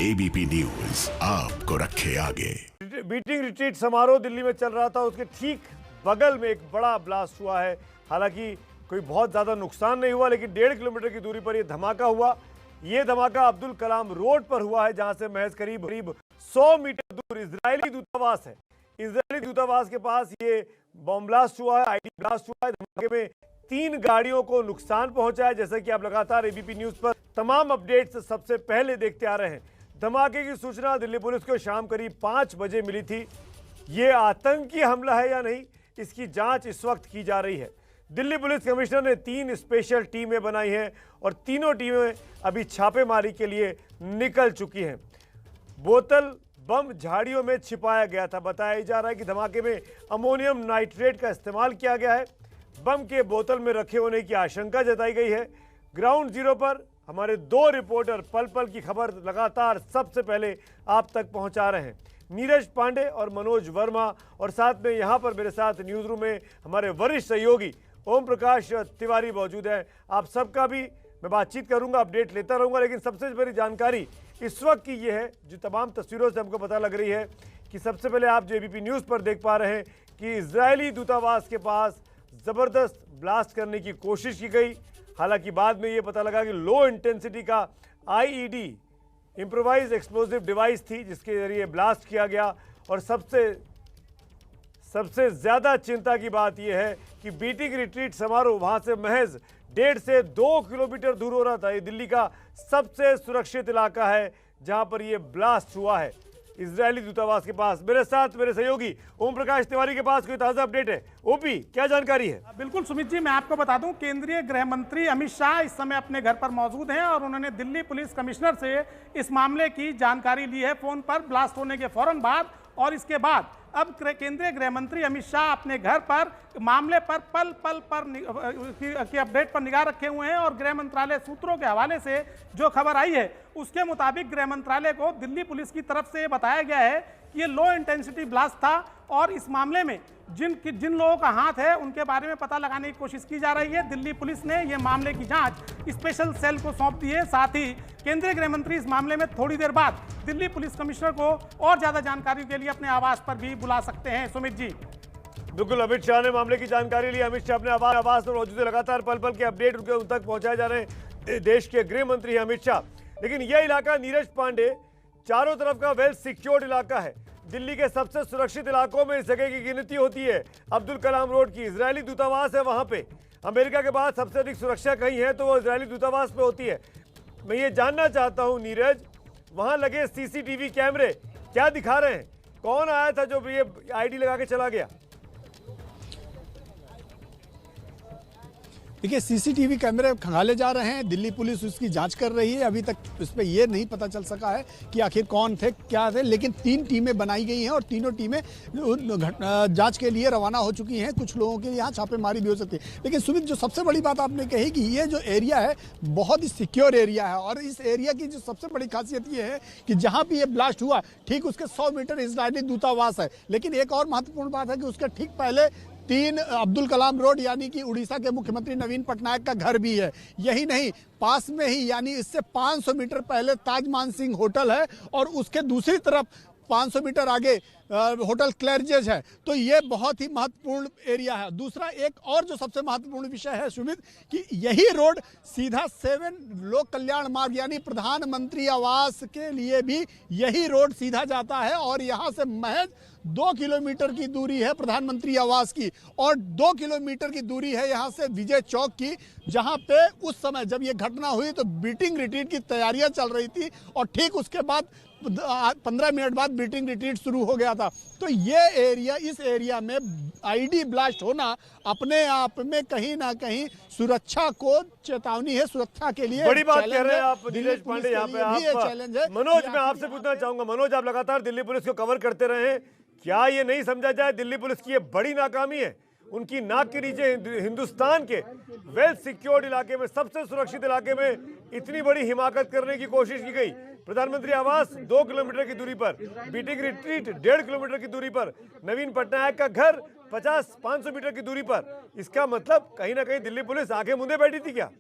ABP news आपको रखे आगे। बीटिंग रिट्रीट समारोह दिल्ली में चल रहा था, उसके ठीक बगल में एक बड़ा ब्लास्ट हुआ है। हालांकि कोई बहुत ज़्यादा नुकसान नहीं हुआ, लेकिन 1.5 किलोमीटर की दूरी पर यह धमाका हुआ। ये धमाका अब्दुल कलाम रोड पर हुआ है, जहां से महज करीब 100 मीटर दूर इजरायली दूतावास है। इजरायली दूतावास के पास ये बॉम्ब ब्लास्ट हुआ है, आईडी ब्लास्ट हुआ है। धमाके में 3 गाड़ियों को नुकसान पहुंचा है। जैसा कि आप लगातार एबीपी न्यूज पर तमाम अपडेट्स सबसे पहले देखते आ रहे हैं। धमाके की सूचना दिल्ली पुलिस को शाम करीब 5 बजे मिली थी। ये आतंकी हमला है या नहीं, इसकी जांच इस वक्त की जा रही है। दिल्ली पुलिस कमिश्नर ने 3 स्पेशल टीमें बनाई हैं और तीनों टीमें अभी छापेमारी के लिए निकल चुकी हैं। बोतल बम झाड़ियों में छिपाया गया था। बताया जा रहा है कि धमाके में अमोनियम नाइट्रेट का इस्तेमाल किया गया है। बम के बोतल में रखे होने की आशंका जताई गई है। ग्राउंड जीरो पर हमारे 2 रिपोर्टर पल पल की खबर लगातार सबसे पहले आप तक पहुंचा रहे हैं, नीरज पांडे और मनोज वर्मा। और साथ में यहां पर मेरे साथ न्यूज रूम में हमारे वरिष्ठ सहयोगी ओम प्रकाश तिवारी मौजूद है। आप सबका भी मैं बातचीत करूंगा, अपडेट लेता रहूंगा, लेकिन सबसे बड़ी जानकारी इस वक्त की ये है, जो तमाम तस्वीरों से हमको पता लग रही है कि सबसे पहले आप जो एबीपी न्यूज़ पर देख पा रहे हैं कि इजरायली दूतावास के पास ज़बरदस्त ब्लास्ट करने की कोशिश की गई। हालांकि बाद में ये पता लगा कि लो इंटेंसिटी का आईईडी इम्प्रोवाइज एक्सप्लोजिव डिवाइस थी, जिसके जरिए ब्लास्ट किया गया। और सबसे ज़्यादा चिंता की बात यह है कि बीटिंग रिट्रीट समारोह वहाँ से महज 1.5 से 2 किलोमीटर दूर हो रहा था। ये दिल्ली का सबसे सुरक्षित इलाका है जहाँ पर यह ब्लास्ट हुआ है, इजरायली दूतावास के पास। मेरे साथ मेरे सहयोगी ओम प्रकाश तिवारी के पास कोई ताज़ा अपडेट है। ओपी, क्या जानकारी है? बिल्कुल सुमित जी, मैं आपको बता दूं, केंद्रीय गृह मंत्री अमित शाह इस समय अपने घर पर मौजूद हैं और उन्होंने दिल्ली पुलिस कमिश्नर से इस मामले की जानकारी ली है फोन पर ब्लास्ट होने के फौरन बाद। और इसके बाद अब केंद्रीय गृह मंत्री अमित शाह अपने घर पर मामले पर पल पल पर की अपडेट पर निगाह रखे हुए हैं। और गृह मंत्रालय सूत्रों के हवाले से जो खबर आई है उसके मुताबिक गृह मंत्रालय को दिल्ली पुलिस की तरफ से बताया गया है कि ये लो इंटेंसिटी ब्लास्ट था और इस मामले में जिन लोगों का हाथ है उनके बारे में पता लगाने की कोशिश की जा रही है। दिल्ली पुलिस ने ये मामले की जांच स्पेशल सेल को सौंप दी है। साथ ही केंद्रीय गृह मंत्री इस मामले में थोड़ी देर बाद दिल्ली पुलिस कमिश्नर को और ज्यादा जानकारी के लिए अपने आवास पर भी बुला सकते हैं। सुमित जी, बिल्कुल, अमित शाह ने मामले की जानकारी ली। अमित शाह अपने आवास पर मौजूद है, लगातार पल पल के अपडेट उन तक पहुंचाए जा रहे हैं। देश के गृह मंत्री अमित शाह। लेकिन यह इलाका नीरज पांडे चारों तरफ का वेल सिक्योर्ड इलाका है। दिल्ली के सबसे सुरक्षित इलाकों में इस जगह की गिनती होती है। अब्दुल कलाम रोड की इजरायली दूतावास है, वहां पे अमेरिका के बाद सबसे अधिक सुरक्षा कहीं है तो वो इजरायली दूतावास पे होती है। मैं ये जानना चाहता हूं नीरज, वहां लगे सीसीटीवी कैमरे क्या दिखा रहे हैं? कौन आया था जो ये आईडी लगा के चला गया? देखिए, सीसीटीवी कैमरे खंगाले जा रहे हैं, दिल्ली पुलिस उसकी जांच कर रही है। अभी तक उस पर यह नहीं पता चल सका है कि आखिर कौन थे, क्या थे, लेकिन 3 टीमें बनाई गई हैं और तीनों टीमें जांच के लिए रवाना हो चुकी हैं। कुछ लोगों के यहाँ छापेमारी भी हो सकती है। लेकिन सुमित, जो सबसे बड़ी बात आपने कही कि ये जो एरिया है बहुत ही सिक्योर एरिया है और इस एरिया की जो सबसे बड़ी खासियत ये है कि जहाँ भी ये ब्लास्ट हुआ ठीक उसके 100 मीटर इजरायली दूतावास है। लेकिन एक और महत्वपूर्ण बात है कि उसके ठीक पहले 3 अब्दुल कलाम रोड यानी कि उड़ीसा के मुख्यमंत्री नवीन पटनायक का घर भी है। यही नहीं, पास में ही यानी इससे 500 मीटर पहले ताज मानसिंह होटल है और उसके दूसरी तरफ 500 मीटर आगे होटल क्लैरजेज है। तो ये बहुत ही महत्वपूर्ण एरिया है। दूसरा एक और जो सबसे महत्वपूर्ण विषय है सुमित, कि यही रोड सीधा 7 लोक कल्याण मार्ग यानी प्रधानमंत्री आवास के लिए भी यही रोड सीधा जाता है और यहाँ से महज 2 किलोमीटर की दूरी है प्रधानमंत्री आवास की और 2 किलोमीटर की दूरी है यहाँ से विजय चौक की, जहाँ पे उस समय जब ये घटना हुई तो बीटिंग रिट्रीट की तैयारियां चल रही थी और ठीक उसके बाद 15 मिनट बाद बीटिंग रिट्रीट शुरू हो गया था। तो ये एरिया, इस एरिया में आईडी ब्लास्ट होना अपने आप में कहीं ना कहीं सुरक्षा को चेतावनी है। सुरक्षा के लिए बड़ी बात कह रहे हैं आप नीरज पांडे। यहाँ पे आप चैलेंज है। मनोज, मैं आपसे पूछना चाहूंगा, मनोज आप लगातार दिल्ली पुलिस को कवर करते रहे हैं, क्या ये नहीं समझा जाए दिल्ली पुलिस की ये बड़ी नाकामी है? उनकी नाक के नीचे हिंदुस्तान के वेल सिक्योर्ड इलाके में, सबसे सुरक्षित इलाके में इतनी बड़ी हिमाकत करने की कोशिश की गई। प्रधानमंत्री आवास 2 किलोमीटर की दूरी पर, बीटिंग रिट्रीट 1.5 किलोमीटर की दूरी पर, नवीन पटनायक का घर 50-500 मीटर की दूरी पर। इसका मतलब कहीं ना कहीं दिल्ली पुलिस आंखें मूंदे बैठी थी क्या?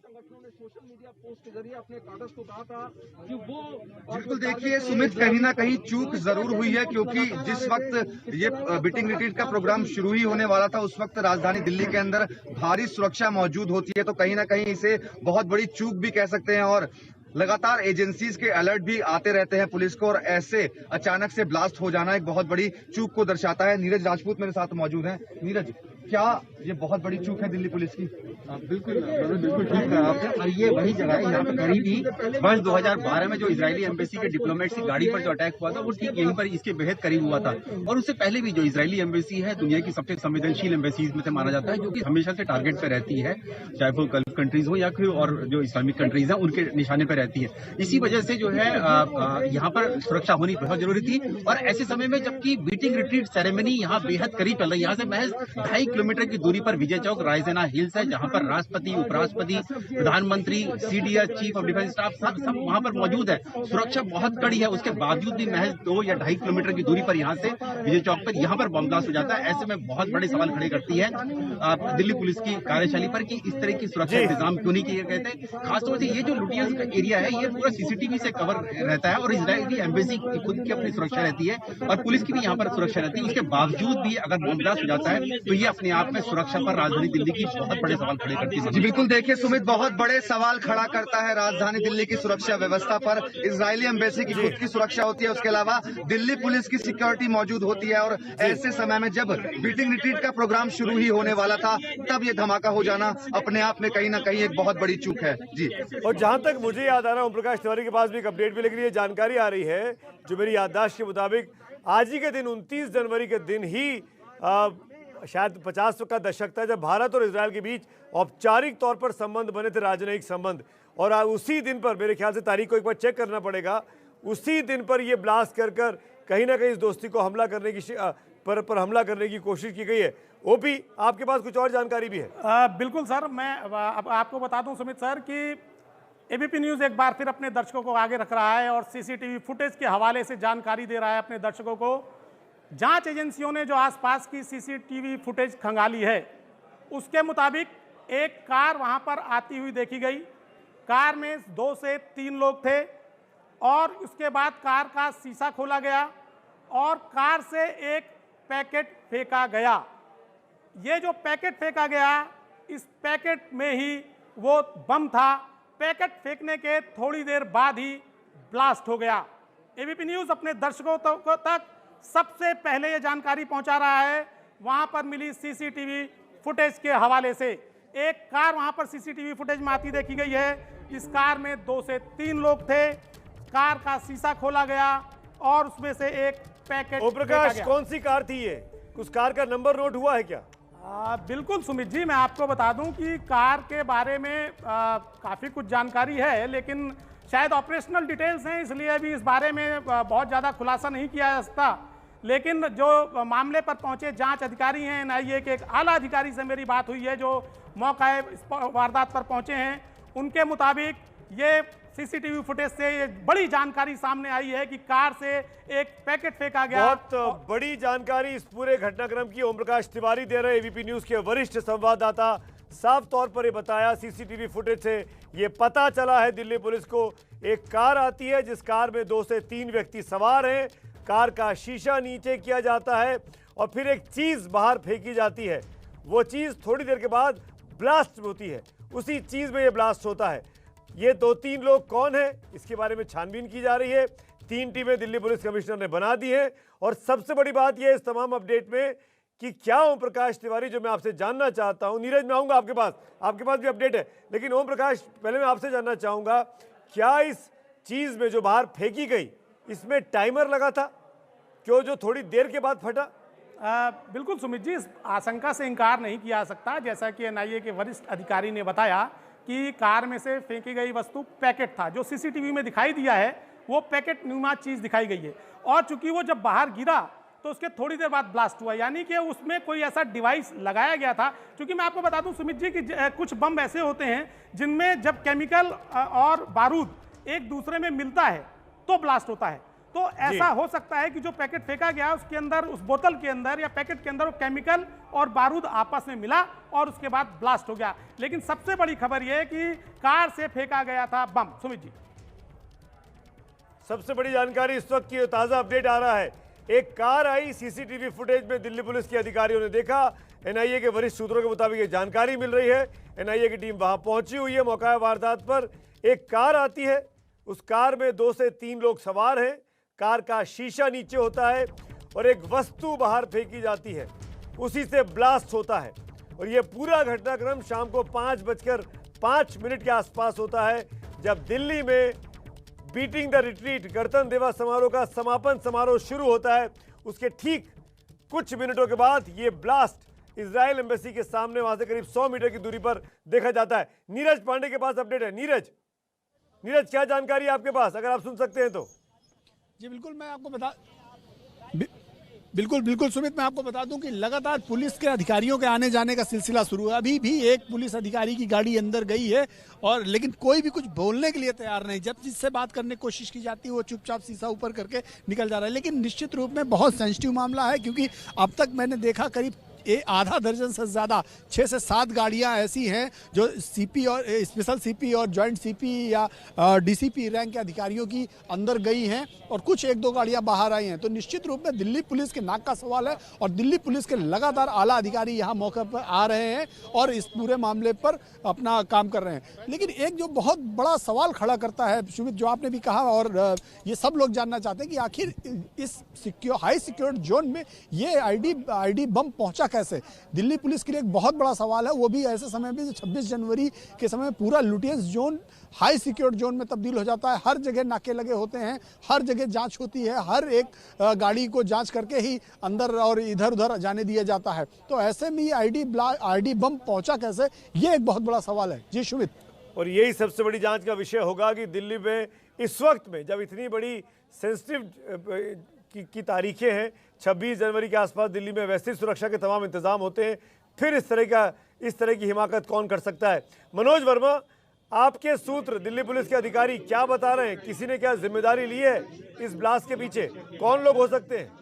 सोशल मीडिया पोस्ट के जरिए अपने कागज को कहा था कि वो बिल्कुल देखिए सुमित, कहीं ना कहीं चूक जरूर हुई है, क्योंकि जिस वक्त ये बीटिंग रिट्रीट का प्रोग्राम शुरू ही होने वाला था उस वक्त राजधानी दिल्ली के अंदर भारी सुरक्षा मौजूद होती है, तो कहीं ना कहीं इसे बहुत बड़ी चूक भी कह सकते हैं। और लगातार एजेंसीज के अलर्ट भी आते रहते हैं पुलिस को, और ऐसे अचानक से ब्लास्ट हो जाना एक बहुत बड़ी चूक को दर्शाता है। नीरज राजपूत मेरे साथ मौजूद हैं। नीरज, क्या ये बहुत बड़ी चूक है दिल्ली पुलिस की? बिल्कुल ठीक कहा आपने। और ये वही जगह है, यहाँ पे करीब ही वर्ष 2012 में जो इजरायली एम्बेसी के डिप्लोमेट्स की गाड़ी पर जो अटैक हुआ था वो ठीक यहीं पर इसके बेहद करीब हुआ था। और उससे पहले भी जो इजरायली एम्बेसी है दुनिया की सबसे संवेदनशील एम्बेसीज में से माना जाता है, जो कि हमेशा से टारगेट पे रहती है, चाहे वो गल्फ कंट्रीज हो या फिर और जो इस्लामिक कंट्रीज हैं उनके निशाने पर रहती है। इसी वजह से जो है यहाँ पर सुरक्षा होनी बहुत जरूरी थी। और ऐसे समय में जबकि बीटिंग रिट्रीट सेरेमनी यहाँ बेहद करीब चल रही है, यहाँ से महज 2.5 किलोमीटर की दूरी पर विजय चौक रायसेना हिल्स है, जहाँ पर राष्ट्रपति, उपराष्ट्रपति, प्रधानमंत्री, CDS, chief of defence staff सब वहाँ पर मौजूद है। सुरक्षा बहुत कड़ी है, उसके बावजूद भी महज 2 या 2.5 किलोमीटर की दूरी पर यहाँ से विजय चौक पर यहाँ पर बम ब्लास्ट हो जाता है। ऐसे में बहुत बड़े सवाल खड़े करती है दिल्ली पुलिस की कार्यशैली पर कि इस तरह की सुरक्षा इंतजाम क्यों नहीं किए गए थे। खासतौर से ये जो लुटियंस का एरिया है ये पूरा सीसीटीवी से कवर रहता है, और इजरायली एम्बेसी की खुद की अपनी सुरक्षा रहती है और पुलिस की भी यहाँ पर सुरक्षा रहती है। उसके बावजूद भी अगर बम ब्लास्ट हो जाता है तो ये अपने आप में सुरक्षा पर राजधानी दिल्ली की बहुत बड़े सवाल खड़े करती है। जी बिल्कुल, देखिए सुमित, बहुत बड़े सवाल खड़ा करता है राजधानी दिल्ली की सुरक्षा व्यवस्था पर। इजरायली एम्बेसी की खुद की सुरक्षा होती है, उसके अलावा दिल्ली पुलिस की सिक्योरिटी मौजूद होती है, और ऐसे समय में जब बीटिंग रिट्रीट का प्रोग्राम शुरू ही होने वाला था तब ये धमाका हो जाना अपने आप में कहीं ना कहीं एक बहुत बड़ी चूक है। जी, और जहां तक मुझे याद आ रहा है, ओम प्रकाश तिवारी के पास भी एक अपडेट भी, लेकिन ये जानकारी आ रही है जो मेरी याददाश्त के मुताबिक आज ही के दिन 29 जनवरी के दिन ही शायद 50 का दशक था जब भारत और इजरायल के बीच औपचारिक तौर पर संबंध बने थे, राजनयिक संबंध। और उसी दिन पर, मेरे ख्याल से तारीख को एक बार चेक करना पड़ेगा, उसी दिन पर यह ब्लास्ट कर कहीं ना कहीं इस दोस्ती को हमला करने की पर हमला करने की कोशिश की गई है। ओपी, आपके पास कुछ और जानकारी भी है? बिल्कुल सर, मैं अब आपको बता दूं सुमित सर कि एबीपी न्यूज़ एक बार फिर अपने दर्शकों को आगे रख रहा है और सीसीटीवी फुटेज के हवाले से जानकारी दे रहा है अपने दर्शकों को। जांच एजेंसियों ने जो आसपास की सीसीटीवी फुटेज खंगाली है उसके मुताबिक एक कार वहां पर आती हुई देखी गई। कार में 2 से 3 लोग थे और उसके बाद कार का शीशा खोला गया और कार से एक पैकेट फेंका गया। ये जो पैकेट फेंका गया, इस पैकेट में ही वो बम था। पैकेट फेंकने के थोड़ी देर बाद ही ब्लास्ट हो गया। एबीपी न्यूज़ अपने दर्शकों तक सबसे पहले ये जानकारी पहुंचा रहा है वहां पर मिली सीसीटीवी फुटेज के हवाले से। एक कार वहां पर सीसीटीवी फुटेज में आती देखी गई है। इस कार में 2 से 3 लोग थे। कार का शीशा खोला गया और उसमें से एक पैकेट। ओम प्रकाश, कौन सी कार थी ये? उस कार का नंबर नोट हुआ है क्या? बिल्कुल सुमित जी, मैं आपको बता दूं कि कार के बारे में काफ़ी कुछ जानकारी है, लेकिन शायद ऑपरेशनल डिटेल्स हैं, इसलिए अभी इस बारे में बहुत ज़्यादा खुलासा नहीं किया जा सकता। लेकिन जो मामले पर पहुंचे जांच अधिकारी हैं, एनआईए के एक आला अधिकारी से मेरी बात हुई है जो मौका वारदात पर पहुंचे हैं, उनके मुताबिक ये सीसीटीवी फुटेज से ये बड़ी जानकारी सामने आई है कि कार से एक पैकेट फेंका गया। बहुत बड़ी जानकारी इस पूरे घटनाक्रम की ओम प्रकाश तिवारी दे रहे एबीपी न्यूज़ के वरिष्ठ संवाददाता। साफ तौर पर ये बताया, सीसीटीवी फुटेज से ये पता चला है दिल्ली पुलिस को, एक कार आती है जिस कार में 2 से 3 व्यक्ति सवार हैं। कार का शीशा नीचे किया जाता है और फिर एक चीज़ बाहर फेंकी जाती है। वो चीज़ थोड़ी देर के बाद ब्लास्ट होती है, उसी चीज़ में ये ब्लास्ट होता है। ये 2-3 लोग कौन है, इसके बारे में छानबीन की जा रही है। 3 टीमें दिल्ली पुलिस कमिश्नर ने बना दी है। और सबसे बड़ी बात यह इस तमाम अपडेट में कि क्या ओम प्रकाश तिवारी, जो मैं आपसे जानना चाहता हूं, नीरज मैं आऊंगा आपके पास भी अपडेट है, लेकिन ओम प्रकाश पहले मैं आपसे जानना चाहूंगा, क्या इस चीज में जो बाहर फेंकी गई इसमें टाइमर लगा था, क्यों जो थोड़ी देर के बाद फटा? बिल्कुल सुमित जी, इस आशंका से इनकार नहीं किया जा सकता। जैसा कि एनआईए के वरिष्ठ अधिकारी ने बताया कि कार में से फेंकी गई वस्तु पैकेट था। जो सीसीटीवी में दिखाई दिया है वो पैकेट नुमा चीज़ दिखाई गई है, और चूंकि वो जब बाहर गिरा तो उसके थोड़ी देर बाद ब्लास्ट हुआ, यानी कि उसमें कोई ऐसा डिवाइस लगाया गया था। क्योंकि मैं आपको बता दूं सुमित जी कि कुछ बम ऐसे होते हैं जिनमें जब केमिकल और बारूद एक दूसरे में मिलता है तो ब्लास्ट होता है। तो ऐसा हो सकता है कि जो पैकेट फेंका गया उसके अंदर, उस बोतल के अंदर या पैकेट के अंदर वो केमिकल और बारूद आपस में मिला और उसके बाद ब्लास्ट हो गया। लेकिन सबसे बड़ी खबर यह है कि कार से फेंका गया था बम। सुमित जी, सबसे बड़ी जानकारी इस वक्त की ताजा अपडेट आ रहा है। एक कार आई, सीसीटीवी फुटेज में दिल्ली पुलिस के अधिकारियों ने देखा। एनआईए के वरिष्ठ सूत्रों के मुताबिक ये जानकारी मिल रही है। एनआईए की टीम वहां पहुंची हुई है। मौका वारदात पर एक कार आती है, उस कार में 2 से 3 लोग सवार हैं। कार का शीशा नीचे होता है और एक वस्तु बाहर फेंकी जाती है, उसी से ब्लास्ट होता है। और यह पूरा घटनाक्रम शाम को 5:05 के आसपास होता है, जब दिल्ली में बीटिंग द रिट्रीट गणतंत्र दिवस समारोह का समापन समारोह शुरू होता है। उसके ठीक कुछ मिनटों के बाद ये ब्लास्ट इजराइल एम्बेसी के सामने, वहां से करीब 100 मीटर की दूरी पर देखा जाता है। नीरज पांडे के पास अपडेट है। नीरज, क्या जानकारी है आपके पास, अगर आप सुन सकते हैं तो? जी बिल्कुल, मैं आपको बिल्कुल सुमित, मैं आपको बता दूं कि लगातार पुलिस के अधिकारियों के आने जाने का सिलसिला शुरू है। अभी भी एक पुलिस अधिकारी की गाड़ी अंदर गई है और लेकिन कोई भी कुछ बोलने के लिए तैयार नहीं। जब जिससे बात करने की कोशिश की जाती है वो चुपचाप शीशा ऊपर करके निकल जा रहा है। लेकिन निश्चित रूप में बहुत सेंसिटिव मामला है, क्योंकि अब तक मैंने देखा करीब आधा दर्जन से ज़्यादा 6 से 7 गाड़ियां ऐसी हैं जो सीपी और स्पेशल सीपी और जॉइंट सीपी या डीसीपी रैंक के अधिकारियों की अंदर गई हैं और कुछ 1-2 गाड़ियां बाहर आई हैं। तो निश्चित रूप में दिल्ली पुलिस के नाक का सवाल है और दिल्ली पुलिस के लगातार आला अधिकारी यहां मौके पर आ रहे हैं और इस पूरे मामले पर अपना काम कर रहे हैं। लेकिन एक जो बहुत बड़ा सवाल खड़ा करता है सुमित, जो आपने भी कहा और ये सब लोग जानना चाहते हैं कि आखिर इस हाई सिक्योरिटी जोन में ये आईडी बम पहुंचा कैसे। दिल्ली पुलिस के लिए एक बहुत बड़ा सवाल है, वो भी ऐसे समय में 26 जनवरी के समय पूरा Lutyens zone high secured zone में तब्दील हो जाता है। हर जगह नाके लगे होते हैं, हर जगह जांच होती है, हर एक गाड़ी को जांच करके ही अंदर और इधर उधर जाने दिया जाता है। तो ऐसे में ये आईडी बम पहुंचा कैसे, ये एक बहुत बड़ा सवाल है। जी सुमित, और यही सबसे बड़ी जांच का विषय होगा कि दिल्ली में इस वक्त में जब इतनी बड़ी सेंसिटिव की तारीखें हैं, 26 जनवरी के आसपास दिल्ली में वैसे सुरक्षा के तमाम इंतजाम होते हैं, फिर इस तरह की हिमाकत कौन कर सकता है? मनोज वर्मा, आपके सूत्र दिल्ली पुलिस के अधिकारी क्या बता रहे हैं? किसी ने क्या जिम्मेदारी ली है इस ब्लास्ट के पीछे? कौन लोग हो सकते हैं?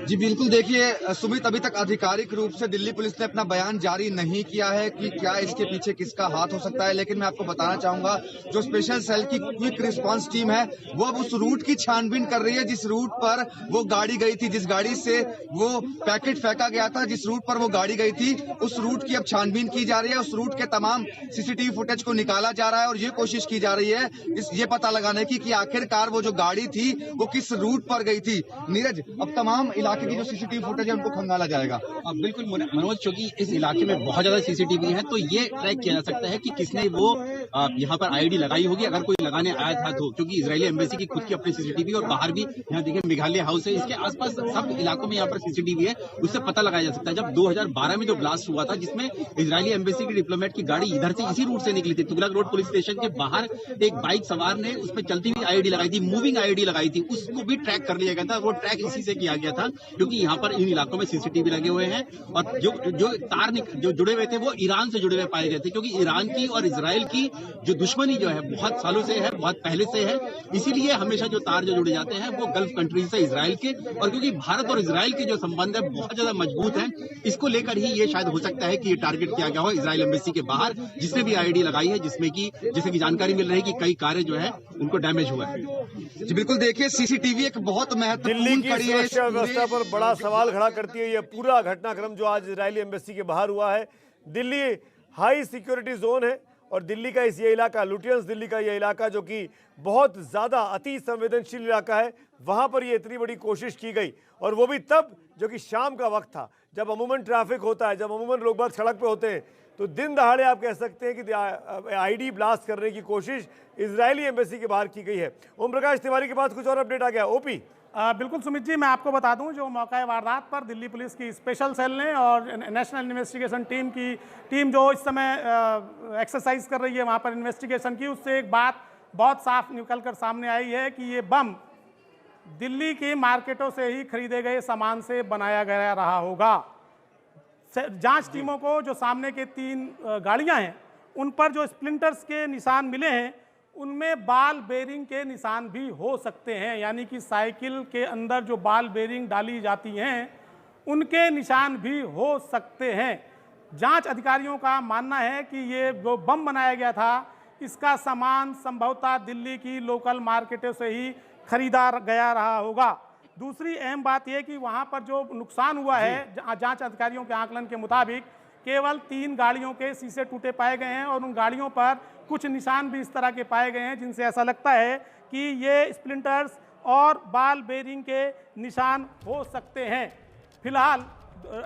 जी बिल्कुल, देखिए सुमित, अभी तक आधिकारिक रूप से दिल्ली पुलिस ने अपना बयान जारी नहीं किया है कि क्या इसके पीछे किसका हाथ हो सकता है। लेकिन मैं आपको बताना चाहूंगा, जो स्पेशल सेल की क्विक रिस्पांस टीम है वो अब उस रूट की छानबीन कर रही है जिस रूट पर वो गाड़ी गई थी, जिस गाड़ी से वो पैकेट फेंका गया था, जिस रूट पर वो गाड़ी गई थी, उस रूट की अब छानबीन की जा रही है। उस रूट के तमाम सीसीटीवी फुटेज को निकाला जा रहा है और ये कोशिश की जा रही है ये पता लगाने की कि आखिरकार वो जो गाड़ी थी वो किस रूट पर गई थी। नीरज, अब तमाम इलाके की जो सीसीटीवी फुटेज है उनको खंगाला जाएगा। बिल्कुल मनोज, चूंकि इस इलाके में बहुत ज्यादा सीसीटीवी है तो ये ट्रैक किया जा सकता है कि किसने वो यहाँ पर आईडी लगाई होगी, अगर कोई लगाने आया था तो। क्योंकि इजरायली एम्बेसी की खुद की अपनी सीसीटीवी और बाहर भी यहाँ देखिए मेघालय हाउस है, इसके आसपास सब इलाकों में यहाँ पर सीसीटीवी है, उससे पता लगाया जा सकता है। जब 2012 में जो ब्लास्ट हुआ था जिसमें इजरायली एम्बेसी की डिप्लोमेट की गाड़ी इधर से इसी रूट से निकली थी, तुगलक रोड पुलिस स्टेशन के बाहर एक बाइक सवार ने उसमें चलती हुई आईडी लगाई थी, मूविंग आईडी लगाई थी, उसको भी ट्रैक कर लिया गया था। वो ट्रैक इसी से किया गया था क्योंकि यहाँ पर इन इलाकों में सीसीटीवी लगे हुए हैं और जो तार जो जुड़े हुए थे वो ईरान से जुड़े हुए पाए गए थे, क्योंकि ईरान की और इजराइल की जो दुश्मनी जो है बहुत सालों से है, बहुत पहले से है। इसीलिए हमेशा जो तार जो जुड़े जाते हैं वो गल्फ कंट्रीज से इजराइल के, और क्योंकि भारत और इजराइल के जो संबंध है बहुत ज्यादा मजबूत है, इसको लेकर ही ये शायद हो सकता है कि ये टारगेट किया गया हो इजराइल एम्बेसी के बाहर, जिसने भी आईडी लगाई है, जिसमें कि जैसे कि जानकारी मिल रही है कि कई कारें जो है उनको डैमेज हुआ है। जी बिल्कुल, देखिए सीसीटीवी एक बहुत महत्वपूर्ण कड़ी है। सुरक्षा व्यवस्था पर बड़ा सवाल खड़ा करती है यह पूरा घटनाक्रम जो आज इजरायली एम्बेसी के बाहर हुआ है। दिल्ली हाई सिक्योरिटी जोन है और दिल्ली का ये इलाका, लुटियंस दिल्ली का ये इलाका जो कि बहुत ज़्यादा अति संवेदनशील इलाका है, वहाँ पर ये इतनी बड़ी कोशिश की गई और वो भी तब जो कि शाम का वक्त था, जब अमूमन ट्रैफिक होता है, जब अमूमन लोग बाग सड़क पे होते हैं। तो दिन दहाड़े आप कह सकते हैं कि आईडी ब्लास्ट करने की कोशिश इजरायली एम्बेसी के बाहर की गई है। ओम प्रकाश तिवारी के पास कुछ और अपडेट आ गया। ओपी, बिल्कुल सुमित जी, मैं आपको बता दूं, जो मौका वारदात पर दिल्ली पुलिस की स्पेशल सेल ने और नेशनल इन्वेस्टिगेशन टीम जो इस समय एक्सरसाइज कर रही है वहां पर इन्वेस्टिगेशन की, उससे एक बात बहुत साफ निकल कर सामने आई है कि ये बम दिल्ली की मार्केटों से ही खरीदे गए सामान से बनाया गया रहा होगा। जांच टीमों को जो सामने के 3 गाड़ियां हैं उन पर जो स्प्लिंटर्स के निशान मिले हैं उनमें बाल बेरिंग के निशान भी हो सकते हैं, यानी कि साइकिल के अंदर जो बाल बेरिंग डाली जाती हैं उनके निशान भी हो सकते हैं। जांच अधिकारियों का मानना है कि ये जो बम बनाया गया था इसका सामान संभवतः दिल्ली की लोकल मार्केटों से ही खरीदा गया रहा होगा। दूसरी अहम बात यह कि वहां पर जो नुकसान हुआ है, जांच अधिकारियों के आकलन के मुताबिक केवल 3 गाड़ियों के शीशे टूटे पाए गए हैं और उन गाड़ियों पर कुछ निशान भी इस तरह के पाए गए हैं जिनसे ऐसा लगता है कि ये स्प्लिंटर्स और बाल बेरिंग के निशान हो सकते हैं। फिलहाल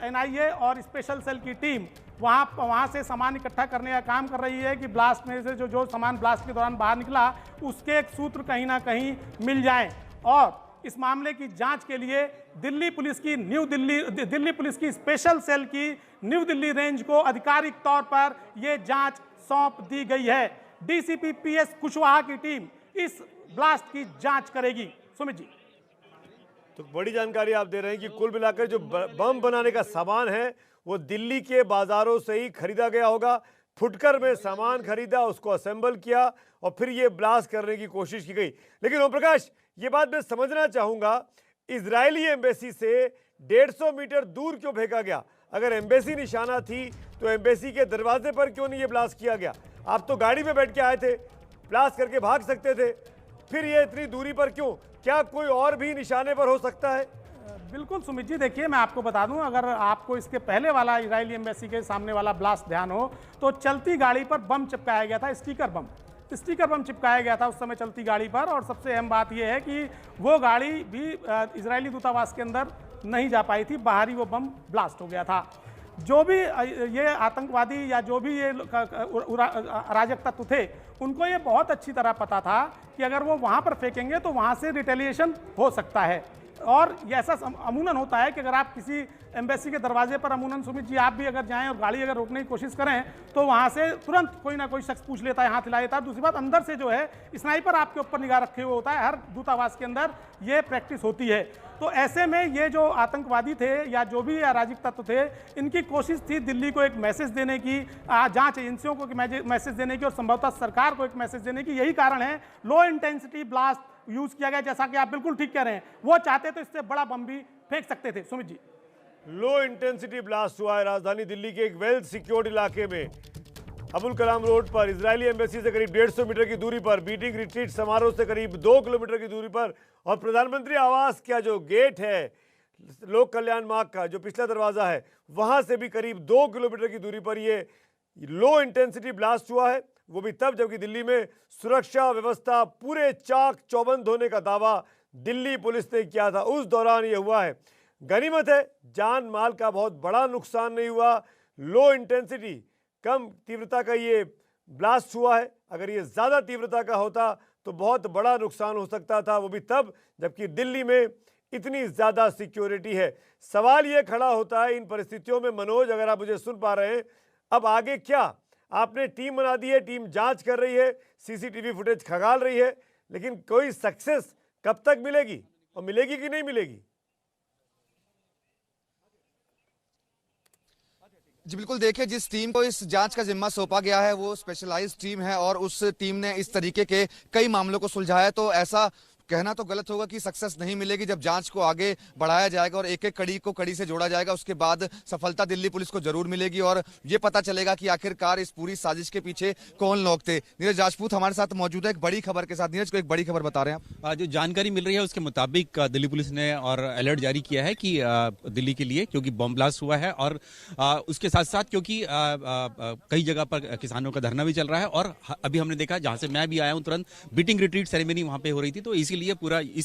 एनआईए और स्पेशल सेल की टीम वहाँ से सामान इकट्ठा करने का काम कर रही है कि ब्लास्ट में से जो सामान ब्लास्ट के दौरान बाहर निकला उसके एक सूत्र कहीं ना कहीं मिल जाएं। और इस मामले की जांच के लिए दिल्ली पुलिस की स्पेशल सेल की न्यू दिल्ली रेंज को आधिकारिक तौर पर यह जांच सौंप दी गई है। डीसीपी पीएस कुशवाहा की टीम इस ब्लास्ट की जांच करेगी। सुमित जी, तो बड़ी जानकारी आप दे रहे हैं कि कुल मिलाकर जो बम बनाने का सामान है वो दिल्ली के बाजारों से ही खरीदा गया होगा। फुटकर में सामान खरीदा, उसको असेंबल किया और फिर ये ब्लास्ट करने की कोशिश की गई। लेकिन ओम प्रकाश, ये बात मैं समझना चाहूंगा, इजरायली एम्बेसी से 150 मीटर दूर क्यों फेंका गया? अगर एम्बेसी निशाना थी तो एम्बेसी के दरवाजे पर क्यों नहीं ये ब्लास्ट किया गया? आप तो गाड़ी में बैठ के आए थे, ब्लास्ट करके भाग सकते थे, फिर ये इतनी दूरी पर क्यों? क्या कोई और भी निशाने पर हो सकता है? बिल्कुल सुमित जी, देखिए मैं आपको बता दूं, अगर आपको इसके पहले वाला इजरायली एम्बेसी के सामने वाला ब्लास्ट ध्यान हो तो चलती गाड़ी पर बम चिपकाया गया था, स्टिकर बम चिपकाया गया था उस समय चलती गाड़ी पर। और सबसे अहम बात यह है कि वो गाड़ी भी इजरायली दूतावास के अंदर नहीं जा पाई थी, बाहर ही वो बम ब्लास्ट हो गया था। जो भी ये आतंकवादी या जो भी ये अराजक तत्व थे उनको ये बहुत अच्छी तरह पता था कि अगर वो वहाँ पर फेंकेंगे तो वहाँ से रिटेलिएशन हो सकता है। और ये ऐसा अमूमन होता है कि अगर आप किसी एम्बेसी के दरवाजे पर अमूमन सुमित जी आप भी अगर जाएं और गाड़ी अगर रोकने की कोशिश करें तो वहाँ से तुरंत कोई ना कोई शख्स पूछ लेता है, हाथ हिला देता है। दूसरी बात, अंदर से जो है स्नाइपर आपके ऊपर निगाह रखे हुए होता है, हर दूतावास के अंदर ये प्रैक्टिस होती है। तो ऐसे में ये जो आतंकवादी थे या जो भी अराजक तत्व थे, इनकी कोशिश थी दिल्ली को एक मैसेज देने की, जांच एजेंसियों को मैसेज देने की और संभवतः सरकार को एक मैसेज देने की। यही कारण है लो इंटेंसिटी ब्लास्ट यूज किया गया। जैसा कि आप बिल्कुल ठीक कह रहे हैं, वो चाहते तो इससे बड़ा बम भी फेंक सकते थे। Sumit ji, low intensity blast हुआ है राजधानी दिल्ली के एक वेल सिक्योर्ड इलाके में, अबुल कलाम रोड पर, इजरायली एम्बेसी से करीब 150 मीटर की दूरी पर, बीटिंग रिट्रीट समारोह से करीब 2 किलोमीटर की दूरी पर, और प्रधानमंत्री आवास का जो गेट है, लोक कल्याण मार्ग का जो पिछला दरवाजा है, वहां से भी करीब 2 किलोमीटर की दूरी पर ये लो इंटेंसिटी ब्लास्ट हुआ है। वो भी तब जबकि दिल्ली में सुरक्षा व्यवस्था पूरे चाक चौबंद होने का दावा दिल्ली पुलिस ने किया था, उस दौरान ये हुआ है। गनीमत है जान माल का बहुत बड़ा नुकसान नहीं हुआ। लो इंटेंसिटी, कम तीव्रता का ये ब्लास्ट हुआ है। अगर ये ज़्यादा तीव्रता का होता तो बहुत बड़ा नुकसान हो सकता था, वो भी तब जबकि दिल्ली में इतनी ज़्यादा सिक्योरिटी है। सवाल ये खड़ा होता है इन परिस्थितियों में, मनोज अगर आप मुझे सुन पा रहे हैं, अब आगे क्या? आपने टीम बना दी है, टीम जांच कर रही है, सीसीटीवी फुटेज खंगाल रही है, लेकिन कोई सक्सेस कब तक मिलेगी और मिलेगी कि नहीं मिलेगी? जी बिल्कुल, देखिए जिस टीम को इस जांच का जिम्मा सौंपा गया है वो स्पेशलाइज्ड टीम है और उस टीम ने इस तरीके के कई मामलों को सुलझाया। तो ऐसा कहना तो गलत होगा कि सक्सेस नहीं मिलेगी। जब जांच को आगे बढ़ाया जाएगा और एक एक कड़ी को कड़ी से जोड़ा जाएगा, उसके बाद सफलता दिल्ली पुलिस को जरूर मिलेगी और ये पता चलेगा कि आखिरकार इस पूरी साजिश के पीछे कौन लोग थे। नीरज राजपूत हमारे साथ मौजूद है एक बड़ी खबर के साथ। नीरज, को एक बड़ी खबर बता रहे हैं आप। जो जानकारी मिल रही है उसके मुताबिक दिल्ली पुलिस ने और अलर्ट जारी किया है कि दिल्ली के लिए, क्योंकि बम ब्लास्ट हुआ है और उसके साथ साथ क्योंकि कई जगह पर किसानों का धरना भी चल रहा है और अभी हमने देखा, जहां से मैं भी आया हूं, तुरंत बीटिंग रिट्रीट सेरेमनी वहां पे हो रही थी, तो इसीलिए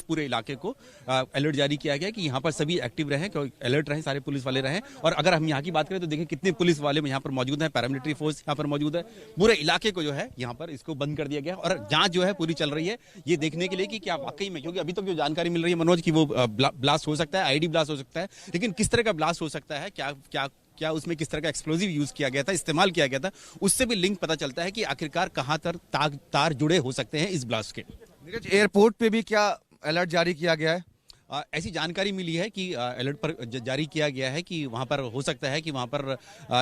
पूरे इलाके को अलर्ट जारी किया गया कि यहाँ पर सभी एक्टिव रहें, अलर्ट रहें, सारे पुलिस वाले रहें। और अगर हम यहाँ की बात करें तो देखिए कितने पुलिस वाले यहाँ पर मौजूद हैं, पैरामिलिट्री फोर्स यहाँ पर मौजूद है। पूरे इलाके को जो है यहाँ पर इसको बंद कर दिया गया और जांच जो है पूरी चल रही है ये देखने के लिए कि क्या वाकई में, क्योंकि अभी तक जो जानकारी मिल रही है मनोज की वो ब्लास्ट हो सकता है, आईडी ब्लास्ट हो सकता है, लेकिन किस तरह का ब्लास्ट हो सकता है, क्या उसमें किस तरह का एक्सप्लोजिव यूज किया गया था, इस्तेमाल किया गया था, उससे भी लिंक पता चलता है कि आखिरकार कहां तार जुड़े हो सकते हैं इस ब्लास्ट के। नीरज, एयरपोर्ट पे भी क्या अलर्ट जारी किया गया है? ऐसी जानकारी मिली है कि अलर्ट पर जारी किया गया है कि वहां पर हो सकता है कि वहां पर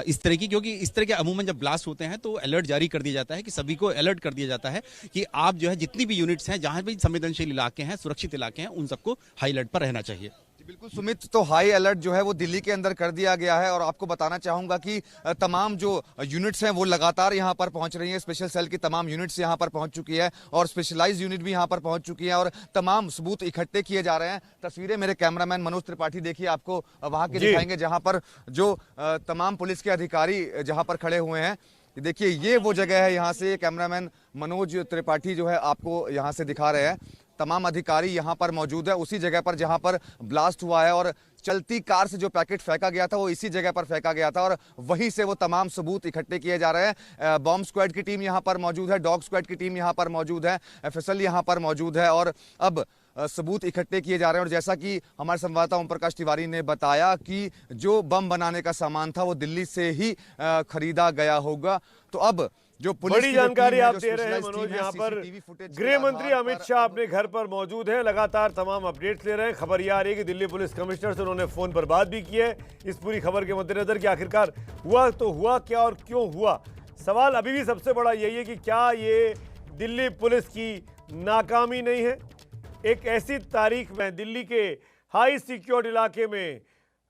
इस तरह की, क्योंकि इस तरह के अमूमन जब ब्लास्ट होते हैं तो अलर्ट जारी कर दिया जाता है कि सभी को अलर्ट कर दिया जाता है कि आप जो है जितनी भी यूनिट्स हैं, जहां भी संवेदनशील इलाके हैं, सुरक्षित इलाके हैं, उन सबको हाई अलर्ट पर रहना चाहिए। बिल्कुल सुमित, तो हाई अलर्ट जो है वो दिल्ली के अंदर कर दिया गया है और आपको बताना चाहूंगा कि तमाम जो यूनिट्स हैं वो लगातार यहां पर पहुंच रही हैं। स्पेशल सेल की तमाम यूनिट्स यहां पर पहुंच चुकी है और स्पेशलाइज्ड यूनिट भी यहां पर पहुंच चुकी है और तमाम सबूत इकट्ठे किए जा रहे हैं। तस्वीरें मेरे कैमरामैन मनोज त्रिपाठी देखिए आपको वहां के दिखाएंगे, जहां पर जो तमाम पुलिस के अधिकारी जहां पर खड़े हुए हैं। देखिए ये वो जगह है, यहाँ से कैमरामैन मनोज त्रिपाठी जो है आपको यहाँ से दिखा रहे हैं। तमाम अधिकारी यहाँ पर मौजूद है उसी जगह पर जहाँ पर ब्लास्ट हुआ है और चलती कार से जो पैकेट फेंका गया था वो इसी जगह पर फेंका गया था और वहीं से वो तमाम सबूत इकट्ठे किए जा रहे हैं। बॉम्ब स्क्वाड की टीम यहाँ पर मौजूद है, डॉग स्क्वाड की टीम यहाँ पर मौजूद है, एफएसएल यहाँ पर मौजूद है और अब सबूत इकट्ठे किए जा रहे हैं। और जैसा कि हमारे संवाददाता ओम प्रकाश तिवारी ने बताया कि जो बम बनाने का सामान था वो दिल्ली से ही खरीदा गया होगा। तो अब जो बड़ी जानकारी आप दे रहे हैं मनोज, यहाँ पर गृह मंत्री अमित शाह अपने घर पर मौजूद हैं, लगातार तमाम अपडेट्स ले रहे हैं। खबर यह आ रही है कि दिल्ली पुलिस कमिश्नर से उन्होंने फोन पर बात भी की है इस पूरी खबर के मद्देनजर कि आखिरकार हुआ तो हुआ क्या और क्यों हुआ। सवाल अभी भी सबसे बड़ा यही है कि क्या ये दिल्ली पुलिस की नाकामी नहीं है। एक ऐसी तारीख में दिल्ली के हाई सिक्योर्ड इलाके में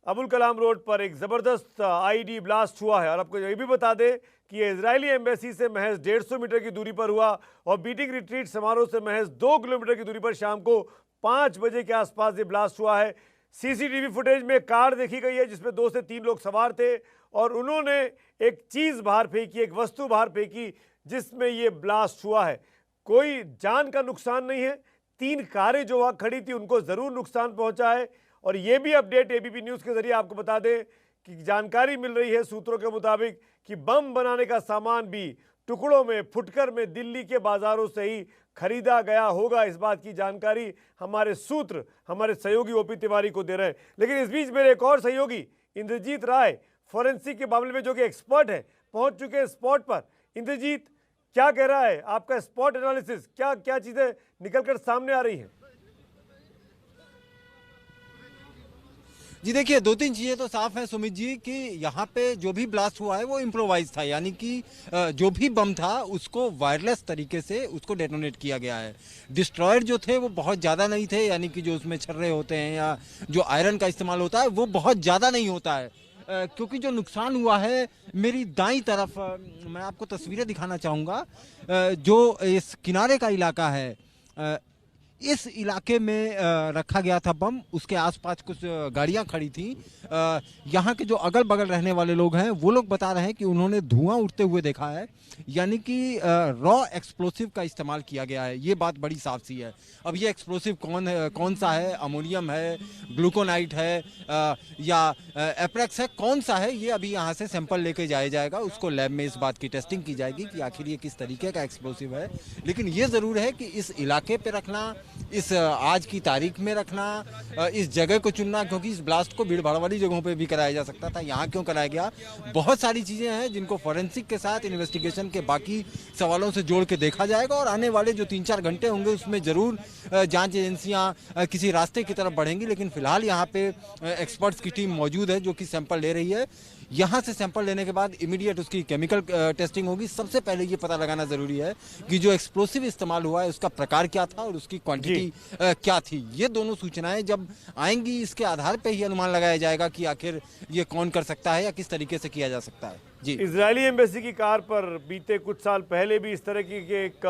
अबुल कलाम रोड पर एक ज़बरदस्त आईडी ब्लास्ट हुआ है और आपको ये भी बता दें कि ये इजरायली एम्बेसी से महज 150 मीटर की दूरी पर हुआ और बीटिंग रिट्रीट समारोह से महज 2 किलोमीटर की दूरी पर शाम को 5 बजे के आसपास ये ब्लास्ट हुआ है। सीसीटीवी फुटेज में कार देखी गई है जिसमें 2 से 3 लोग सवार थे और उन्होंने एक चीज़ बाहर फेंकी, एक वस्तु बाहर फेंकी जिसमें ये ब्लास्ट हुआ है। कोई जान का नुकसान नहीं है। 3 कारें जो वहाँ खड़ी थी उनको ज़रूर नुकसान पहुँचा है। और ये भी अपडेट एबीपी न्यूज़ के जरिए आपको बता दें कि जानकारी मिल रही है सूत्रों के मुताबिक कि बम बनाने का सामान भी टुकड़ों में, फुटकर में दिल्ली के बाजारों से ही खरीदा गया होगा। इस बात की जानकारी हमारे सूत्र, हमारे सहयोगी ओपी तिवारी को दे रहे हैं। लेकिन इस बीच मेरे एक और सहयोगी इंद्रजीत राय फोरेंसिक के मामले में जो कि एक्सपर्ट है, पहुंच चुके हैं स्पॉट पर। इंद्रजीत, क्या कह रहा है आपका स्पॉट एनालिसिस, क्या क्या चीजें निकलकर सामने आ रही हैं? जी देखिए, 2-3 चीज़ें तो साफ हैं सुमित जी कि यहाँ पे जो भी ब्लास्ट हुआ है वो इम्प्रोवाइज था, यानी कि जो भी बम था उसको वायरलेस तरीके से उसको डेटोनेट किया गया है। डिस्ट्रॉयर जो थे वो बहुत ज़्यादा नहीं थे, यानी कि जो उसमें छर्रे होते हैं या जो आयरन का इस्तेमाल होता है वो बहुत ज़्यादा नहीं होता है। क्योंकि जो नुकसान हुआ है, मेरी दाईं तरफ मैं आपको तस्वीरें दिखाना चाहूँगा, जो इस किनारे का इलाका है, इस इलाके में रखा गया था बम। उसके आसपास कुछ गाड़ियां खड़ी थी। यहाँ के जो अगल बगल रहने वाले लोग हैं वो लोग बता रहे हैं कि उन्होंने धुआं उड़ते हुए देखा है, यानी कि रॉ एक्सप्लोसिव का इस्तेमाल किया गया है। ये बात बड़ी साफ सी है। अब ये एक्सप्लोसिव कौन सा है, अमोनियम है, ग्लूकोनाइट है या एप्रेक्स है, कौन सा है, ये अभी यहाँ से सैंपल लेके जाया जाएगा। उसको लैब में इस बात की टेस्टिंग की जाएगी कि आखिर ये किस तरीके का एक्सप्लोसिव है। लेकिन ये ज़रूर है कि इस इलाके पे रखना, इस आज की तारीख में रखना, इस जगह को चुनना, क्योंकि इस ब्लास्ट को भीड़ भाड़ वाली जगहों पे भी कराया जा सकता था, यहाँ क्यों कराया गया। बहुत सारी चीज़ें हैं जिनको फॉरेंसिक के साथ इन्वेस्टिगेशन के बाकी सवालों से जोड़ के देखा जाएगा और आने वाले जो 3-4 घंटे होंगे उसमें ज़रूर जांच एजेंसियां किसी रास्ते की तरफ बढ़ेंगी। लेकिन फिलहाल यहाँ पे एक्सपर्ट्स की टीम मौजूद है जो कि सैंपल ले रही है। यहाँ से सैंपल लेने के बाद इमीडिएट उसकी केमिकल टेस्टिंग होगी। सबसे पहले ये पता लगाना जरूरी है कि जो एक्सप्लोसिव इस्तेमाल हुआ है उसका प्रकार क्या था और उसकी क्वांटिटी क्या थी। ये दोनों सूचनाएं जब आएंगी इसके आधार पर ही अनुमान लगाया जाएगा कि आखिर ये कौन कर सकता है या किस तरीके से किया जा सकता है। जी, इजरायली एम्बेसी की कार पर बीते कुछ साल पहले भी इस तरह की एक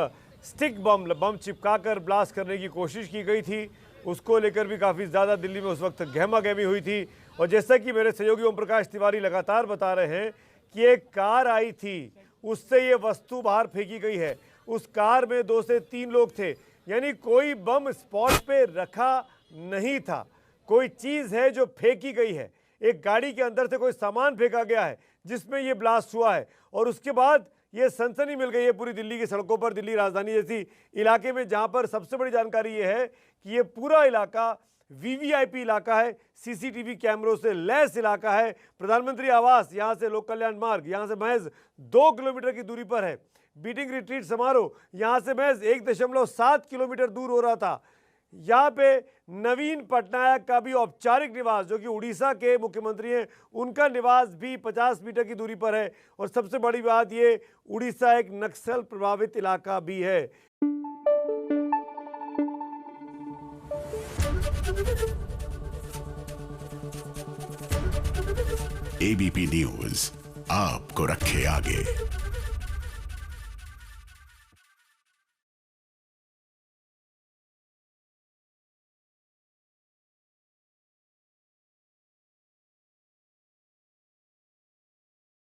स्टिक बम चिपकाकर ब्लास्ट करने की कोशिश की गई थी। उसको लेकर भी काफ़ी ज़्यादा दिल्ली में उस वक्त गहमा गहमी हुई थी। और जैसा कि मेरे सहयोगी ओम प्रकाश तिवारी लगातार बता रहे हैं कि एक कार आई थी, उससे ये वस्तु बाहर फेंकी गई है। उस कार में 2 से 3 लोग थे, यानी कोई बम स्पॉट पे रखा नहीं था। कोई चीज़ है जो फेंकी गई है। एक गाड़ी के अंदर से कोई सामान फेंका गया है जिसमें ये ब्लास्ट हुआ है। और उसके बाद ये सनसनी मिल गई है पूरी दिल्ली की सड़कों पर, दिल्ली राजधानी जैसी इलाके में, जहां पर सबसे बड़ी जानकारी ये है कि ये पूरा इलाका वीवीआईपी इलाका है, सीसीटीवी कैमरों से लैस इलाका है। प्रधानमंत्री आवास यहाँ से लोक कल्याण मार्ग यहाँ से महज 2 किलोमीटर की दूरी पर है। बीटिंग रिट्रीट समारोह यहाँ से महज 1.7 किलोमीटर दूर हो रहा था। यहाँ पे नवीन पटनायक का भी औपचारिक निवास, जो कि उड़ीसा के मुख्यमंत्री हैं, उनका निवास भी 50 मीटर की दूरी पर है। और सबसे बड़ी बात, ये उड़ीसा एक नक्सल प्रभावित इलाका भी है। एबीपी न्यूज आपको रखे आगे।